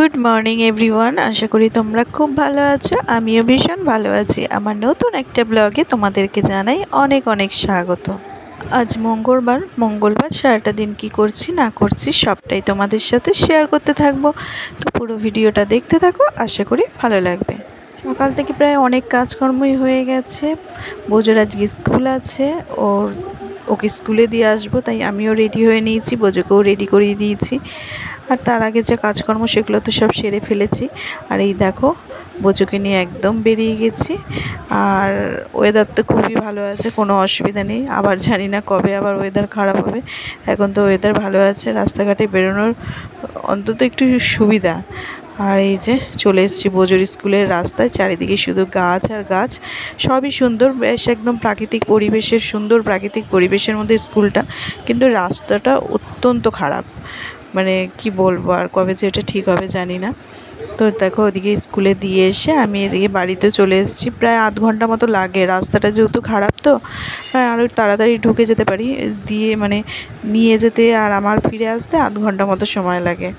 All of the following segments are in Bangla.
Good morning everyone. আশা করি তোমরা খুব ভালো আছো। আমিও ভীষণ ভালো আছি। আমার নতুন একটা ব্লগে তোমাদেরকে জানাই অনেক অনেক স্বাগত। আজ মঙ্গলবার সারাটা দিন কি করছি না করছি সবটাই তোমাদের সাথে শেয়ার করতে থাকবো। তো পুরো ভিডিওটা দেখতে থাকো, আশা করি ভালো লাগবে। সকাল থেকে প্রায় অনেক কাজকর্মই হয়ে গেছে। বোজোর আজকে স্কুল আছে, ওকে স্কুলে দিয়ে আসবো, তাই আমিও রেডি হয়ে নিয়েছি, বোজোকেও রেডি করিয়ে দিয়েছি। আর তার আগে যে কাজকর্ম সেগুলো তো সব সেরে ফেলেছি। আর এই দেখো, বোজোকে নিয়ে একদম বেরিয়ে গেছি। আর ওয়েদার তো খুবই ভালো আছে, কোনো অসুবিধা নেই। আবার জানি না কবে আবার ওয়েদার খারাপ হবে। এখন তো ওয়েদার ভালো আছে, রাস্তাঘাটে বেরোনোর অন্তত একটু সুবিধা। আর এই যে চলে এসেছি বোজোর স্কুলের রাস্তায়। চারিদিকে শুধু গাছ আর গাছ, সবই সুন্দর, বেশ একদম সুন্দর প্রাকৃতিক পরিবেশের মধ্যে স্কুলটা। কিন্তু রাস্তাটা অত্যন্ত খারাপ, মানে কি বলবো, আর কবে যে এটা ঠিক হবে জানি না। তো দেখো, ওদিকে স্কুলে দিয়ে এসে আমি এদিকে বাড়িতে চলে এসেছি। প্রায় আধ ঘন্টা মতো লাগে, রাস্তাটা যেহেতু খারাপ, তো আরও তাড়াতাড়ি ঢুকে যেতে পারি, নিয়ে যেতে আর আমার ফিরে আসতে আধ ঘন্টা মতো সময় লাগে।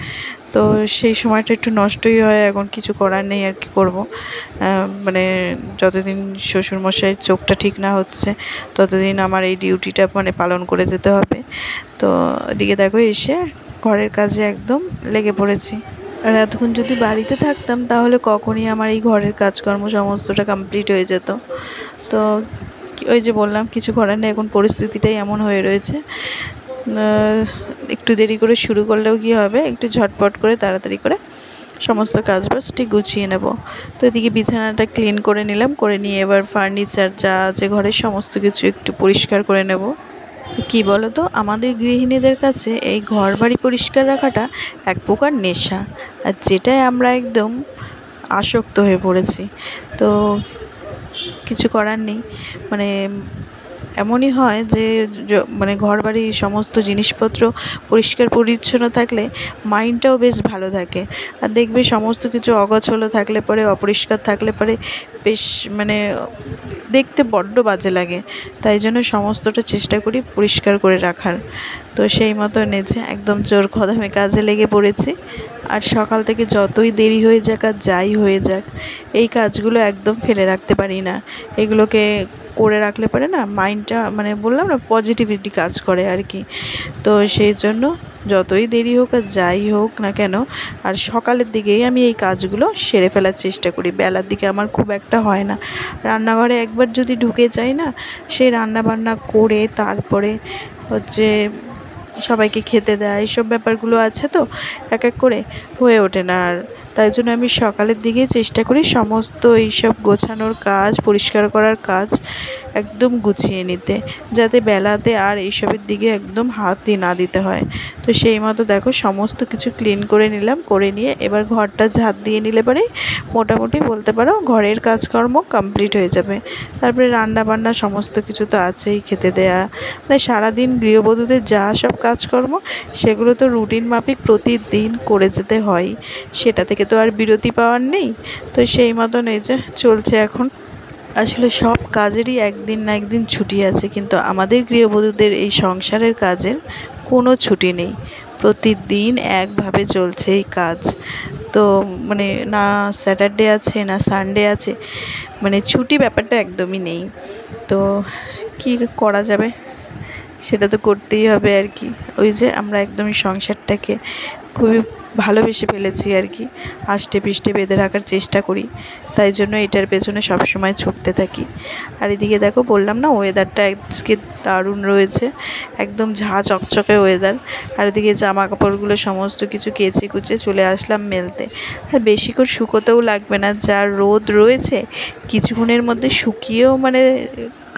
তো সেই সময়টা একটু নষ্টই হয়, এখন কিছু করার নেই, আর কি করব। মানে যতদিন শ্বশুরমশাইয়ের চোখটা ঠিক না হচ্ছে ততদিন আমার এই ডিউটিটা পালন করে যেতে হবে। তো এদিকে দেখো এসে ঘরের কাজে একদম লেগে পড়েছি। আর এতক্ষণ যদি বাড়িতে থাকতাম তাহলে কখনই আমার এই ঘরের কাজকর্ম সমস্তটা কমপ্লিট হয়ে যেত। তো ওই যে বললাম, কিছু করার নেই, এখন পরিস্থিতিটাই এমন হয়ে রয়েছে। একটু দেরি করে শুরু করলেও কি হবে, একটু ঝটপট করে তাড়াতাড়ি করে সমস্ত কাজবাজটি গুছিয়ে নেব। তো এদিকে বিছানাটা ক্লিন করে নিলাম, করে নিয়ে এবার ফার্নিচার যা আছে ঘরের সমস্ত কিছু একটু পরিষ্কার করে নেব। কি বলো তো, আমাদের গৃহিণীদের কাছে এই ঘর বাড়ি পরিষ্কার রাখাটা এক প্রকার নেশা, আর যেটাই আমরা একদম আসক্ত হয়ে পড়েছি। তো কিছু করার নেই, মানে এমনই হয় যে ঘর বাড়ির সমস্ত জিনিসপত্র পরিষ্কার পরিচ্ছন্ন থাকলে মাইন্ডটাও বেশ ভালো থাকে। আর দেখবে সমস্ত কিছু অগোছালো থাকলে পরে, অপরিষ্কার থাকলে পরে বেশ দেখতে বড্ড বাজে লাগে। তাই জন্য সমস্তটা চেষ্টা করি পরিষ্কার করে রাখার। তো সেই মতো নেচে একদম জোর কদমে কাজে লেগে পড়েছি। আর সকাল থেকে যতই দেরি হয়ে যাক আর যাই হয়ে যাক, এই কাজগুলো একদম ফেলে রাখতে পারি না। এগুলোকে করে রাখলে পরে না মাইন্ডটা, বললাম না, পজিটিভিটি কাজ করে আর কি। তো সেই জন্য যতই দেরি হোক আর যাই হোক না কেন, আর সকালের দিকেই আমি এই কাজগুলো সেরে ফেলার চেষ্টা করি। বেলার দিকে আমার খুব একটা হয় না। রান্নাঘরে একবার যদি ঢুকে যাই না, সেই রান্নাবান্না করে তারপরে সবাইকে খেতে দেয়, এইসব ব্যাপারগুলো আছে, তো এক এক করে হয়ে ওঠে না। আর তাই জন্য আমি সকালের দিকে চেষ্টা করি সমস্ত এইসব গোছানোর কাজ, পরিষ্কার করার কাজ একদম গুছিয়ে নিতে, যাতে বেলাতে আর এইসবের দিকে একদম হাতই না দিতে হয়। তো সেই মতো দেখো সমস্ত কিছু ক্লিন করে নিলাম, করে নিয়ে এবার ঘরটা ঝাঁট দিয়ে নিলে পরেই মোটামুটি বলতে পারো ঘরের কাজকর্ম কমপ্লিট হয়ে যাবে। তারপরে রান্না বান্না সমস্ত কিছু তো আছেই, খেতে দেয়া, সারাদিন গৃহবধূদের যা সব কাজকর্ম সেগুলো তো রুটিন মাফিক প্রতিদিন করে যেতে হয়, সেটা থেকে তো আর বিরতি পাওয়ার নেই। তো সেই মতন এই যে চলছে এখন। আসলে সব কাজেরই একদিন না একদিন ছুটি আছে, কিন্তু আমাদের গৃহবধূদের এই সংসারের কাজের কোনো ছুটি নেই। প্রতিদিন একভাবে চলছে এই কাজ। তো না স্যাটারডে আছে না সানডে আছে, ছুটি ব্যাপারটা একদমই নেই। তো কি করা যাবে, সেটা তো করতেই হবে আর কি। ওই যে আমরা একদমই সংসারটাকে খুবই ভালোবেসে ফেলেছি আর কি, আষ্টে পৃষ্ঠে বেঁধে রাখার চেষ্টা করি, তাই জন্য এটার পেছনে সবসময় ছুটতে থাকি। আর এদিকে দেখো, বললাম না ওয়েদারটা আজকে দারুণ রয়েছে, একদম ঝাঁ চকচকে ওয়েদার। আর এদিকে জামা কাপড়গুলো সমস্ত কিছু কেচে কুচে চলে আসলাম মেলতে। আর বেশিক্ষণ শুকোতেও লাগবে না, যা রোদ রয়েছে কিছুক্ষণের মধ্যে শুকিয়েও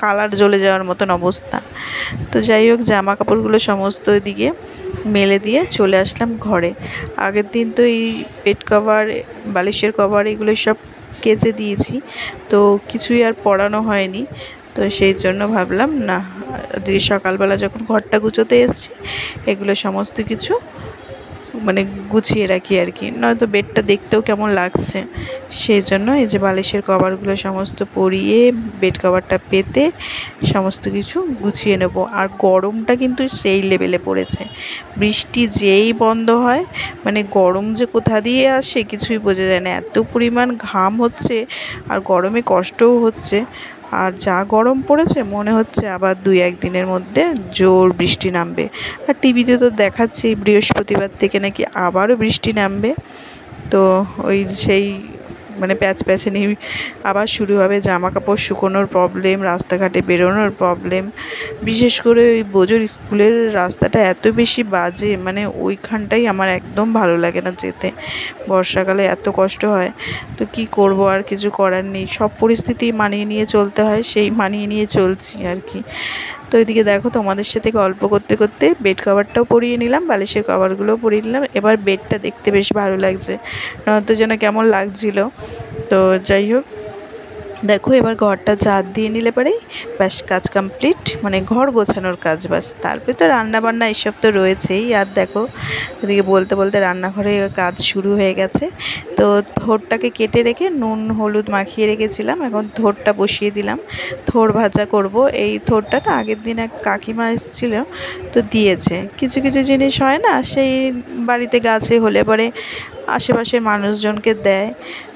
কালার জ্বলে যাওয়ার মতন অবস্থা। তো যাই হোক, জামা কাপড়গুলো সমস্ত দিকে মেলে দিয়ে চলে আসলাম ঘরে। আগের দিন তো এই বেড কভার, বালিশের কভার এগুলো সব কেচে দিয়েছি, তো কিছুই আর পরানো হয়নি। তো সেই জন্য ভাবলাম না, যে সকালবেলা যখন ঘরটা গুছোতে এসেছি এগুলো সমস্ত কিছু মানে গুছিয়ে রাখি আর কি, নয়তো বেডটা দেখতেও কেমন লাগছে। সেই জন্য এই যে বালিশের কভারগুলো সমস্ত পরিয়ে বেড কভারটা পেতে সমস্ত কিছু গুছিয়ে নেব। আর গরমটা কিন্তু সেই লেভেলে পড়েছে, বৃষ্টি যেই বন্ধ হয় মানে গরম যে কোথা দিয়ে আসে কিছুই বোঝা যায় না, এত পরিমাণ ঘাম হচ্ছে আর গরমে কষ্টও হচ্ছে। আর যা গরম পড়েছে মনে হচ্ছে আবার 2-1 দিনের মধ্যে জোর বৃষ্টি নামবে। আর টিভিতে তো দেখাচ্ছি বৃহস্পতিবার থেকে নাকি আবারও বৃষ্টি নামবে। তো ওই সেই মানে প্যাচপ্যাচানি আবার শুরু হবে, জামা কাপড় শুকোনোর প্রবলেম, রাস্তাঘাটে বেরোনোর প্রবলেম। বিশেষ করে ওই বোজোর স্কুলের রাস্তাটা এত বেশি বাজে, মানে ওইখানটাই আমার একদম ভালো লাগে না যেতে, বর্ষাকালে এত কষ্ট হয়। তো কি করব, আর কিছু করার নেই, সব পরিস্থিতি মানিয়ে নিয়ে চলতে হয়, সেই মানিয়ে নিয়ে চলছি আর কি। তো এদিকে দেখো তোমাদের সাথে গল্প করতে করতে বেড কভারটাও পরিয়ে নিলাম, বালিশের কভারগুলোও পরিয়ে নিলাম। এবার বেডটা দেখতে বেশ ভালো লাগছে, নয়তো যেন কেমন লাগছিল। তো যাই হোক, দেখো এবার ঘরটা ঝাড় দিয়ে নিলে পরেই ব্যাস কাজ কমপ্লিট, মানে ঘর গোছানোর কাজ বাস। তারপরে তো রান্নাবান্না এইসব তো রয়েছেই। আর দেখো এদিকে বলতে বলতে রান্নাঘরে কাজ শুরু হয়ে গেছে। তো থোরটাকে কেটে রেখে নুন হলুদ মাখিয়ে রেখেছিলাম, এখন থোরটা বসিয়ে দিলাম, থোর ভাজা করব। এই থোরটা না আগের দিন এক কাকিমা এসেছিল, তো দিয়েছে। কিছু কিছু জিনিস হয় না, সেই বাড়িতে গাছে হলে পরে আশেপাশের মানুষজনকে দেয়,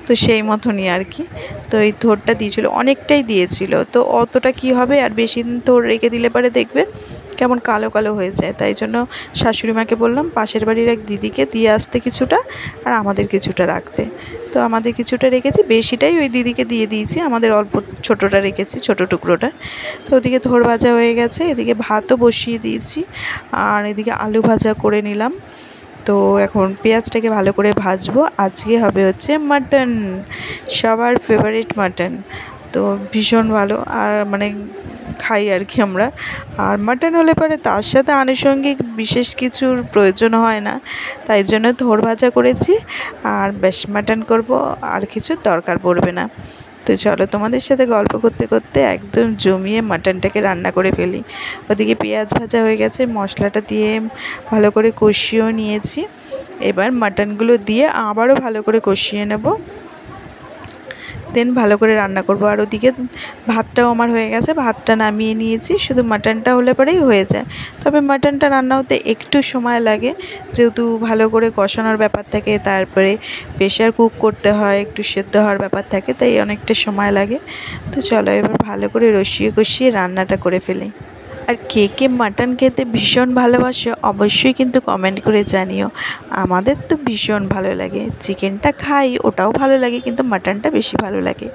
তো সেই মতনই আর কি। তো এই থোরটা দিয়েছিল, অনেকটাই দিয়েছিল, তো অতটা কি হবে, আর বেশি দিন থোর রেখে দিলে পরে দেখবে কেমন কালো কালো হয়ে যায়। তাই জন্য শাশুড়ি মাকে বললাম পাশের বাড়ির এক দিদিকে দিয়ে আসতে কিছুটা, আর আমাদের কিছুটা রাখতে। তো আমাদের কিছুটা রেখেছি, বেশিটাই ওই দিদিকে দিয়ে দিয়েছি, আমাদের অল্প ছোটোটা রেখেছি, ছোটো টুকরোটা। তো ওদিকে থোর ভাজা হয়ে গেছে, এদিকে ভাতও বসিয়ে দিয়েছি, আর এদিকে আলু ভাজা করে নিলাম। তো এখন পেঁয়াজটাকে ভালো করে ভাজবো। আজকে হবে হচ্ছে মাটন, সবার ফেভারিট মাটন। তো ভীষণ ভালো, আর মানে খাই আর কি আমরা। আর মাটন হলে পরে তার সাথে আনুষঙ্গিক বিশেষ কিছুর প্রয়োজন হয় না, তাই জন্য থোর ভাজা করেছি, আর বেশ মাটন করব, আর কিছুর দরকার পড়বে না। তো চলো তোমাদের সাথে গল্প করতে করতে একদম জমিয়ে মাটনটাকে রান্না করে ফেলি। ওদিকে পেঁয়াজ ভাজা হয়ে গেছে, মশলাটা দিয়ে ভালো করে কষিয়েও নিয়েছি। এবার মাটনগুলো দিয়ে আবারও ভালো করে কষিয়ে নেব, দেন ভালো করে রান্না করব। আর ওদিকে ভাতটাও আমার হয়ে গেছে, ভাতটা নামিয়ে নিয়েছি, শুধু মাটনটা হলে পরেই হয়ে যায়। তবে মাটনটা রান্না হতে একটু সময় লাগে, যেহেতু ভালো করে কষানোর ব্যাপার থাকে, তারপরে প্রেশার কুক করতে হয়, একটু সেদ্ধ হওয়ার ব্যাপার থাকে, তাই অনেকটা সময় লাগে। তো চলো এবার ভালো করে কষিয়ে কষিয়ে রান্নাটা করে ফেলি। আর কে কে মাটন খেতে ভীষণ ভালোবাসে অবশ্যই কিন্তু কমেন্ট করে জানিও। আমাদের তো ভীষণ ভালো লাগে, চিকেনটা খাই ওটাও ভালো লাগে, কিন্তু মাটনটা বেশি ভালো লাগে।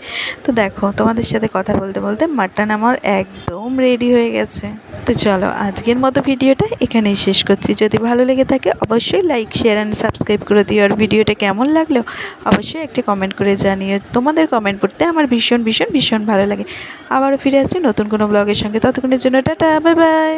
তো দেখো তোমাদের সাথে কথা বলতে বলতে মাটন আমার একদম রেডি হয়ে গেছে। তো চলো আজকের মতো ভিডিওটা এখানেই শেষ করছি। যদি ভালো লেগে থাকে অবশ্যই লাইক শেয়ার অ্যান্ড সাবস্ক্রাইব করে দিও। আর ভিডিওটা কেমন লাগলো অবশ্যই একটি কমেন্ট করে জানিও। তোমাদের কমেন্ট পড়তে আমার ভীষণ ভীষণ ভীষণ ভালো লাগে। আবারও ফিরে আসছি নতুন কোনো ব্লগের সঙ্গে, ততক্ষণের জন্য টাটা, বাই বাই।